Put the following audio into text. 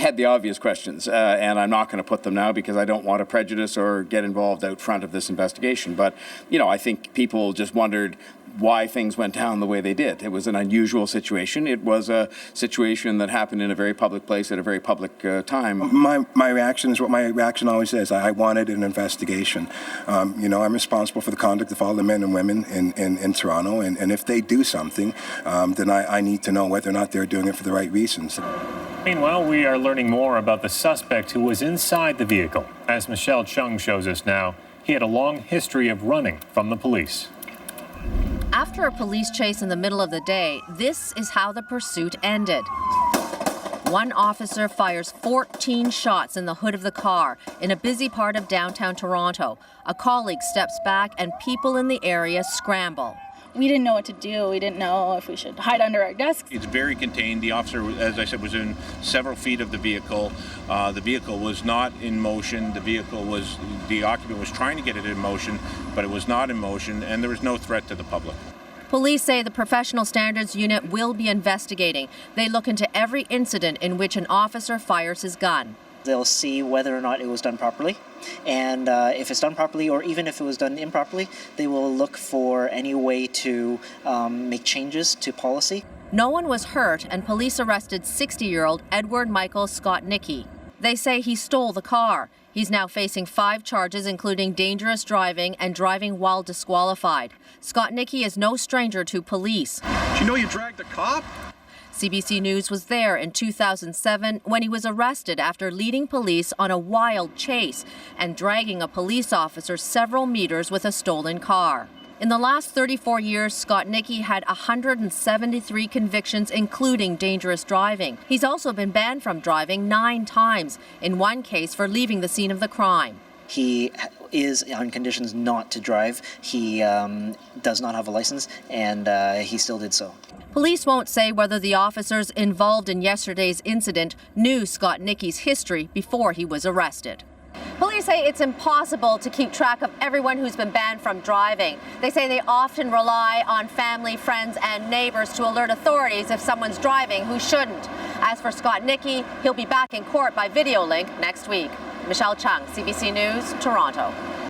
had the obvious questions, and I'm not going to put them now because I don't want to prejudice or get involved out front of this investigation. But, I think people just wondered why things went down the way they did. It was an unusual situation. It was a situation that happened in a very public place at a very public time. My reaction is what my reaction always is. I wanted an investigation. I'm responsible for the conduct of all the men and women in Toronto, and if they do something, then I need to know whether or not they're doing it for the right reasons. Meanwhile, we are learning more about the suspect who was inside the vehicle. As Michelle Chung shows us now, he had a long history of running from the police. After a police chase in the middle of the day, this is how the pursuit ended. One officer fires 14 shots in the hood of the car in a busy part of downtown Toronto. A colleague steps back and people in the area scramble. We didn't know what to do. We didn't know if we should hide under our desks. It's very contained. The officer, as I said, was in several feet of the vehicle. The vehicle was not in motion. The occupant was trying to get it in motion, but it was not in motion, and there was no threat to the public. Police say the Professional Standards Unit will be investigating. They look into every incident in which an officer fires his gun. They'll see whether or not it was done properly, and if it's done properly, or even if it was done improperly, they will look for any way to make changes to policy. No one was hurt, and police arrested 60-year-old Edward Michael Skotnicki. They say he stole the car. He's now facing 5 charges, including dangerous driving and driving while disqualified. Skotnicki is no stranger to police. Did you know you dragged a cop? CBC News was there in 2007 when he was arrested after leading police on a wild chase and dragging a police officer several meters with a stolen car. In the last 34 years, Skotnicki had 173 convictions, including dangerous driving. He's also been banned from driving 9 times, in one case for leaving the scene of the crime. He is on conditions not to drive. He does not have a license, and he still did so. Police won't say whether the officers involved in yesterday's incident knew Skotnicki's history before he was arrested. Police say it's impossible to keep track of everyone who's been banned from driving. They say they often rely on family, friends, and neighbors to alert authorities if someone's driving who shouldn't. As for Skotnicki, he'll be back in court by video link next week. Michelle Chung, CBC News, Toronto.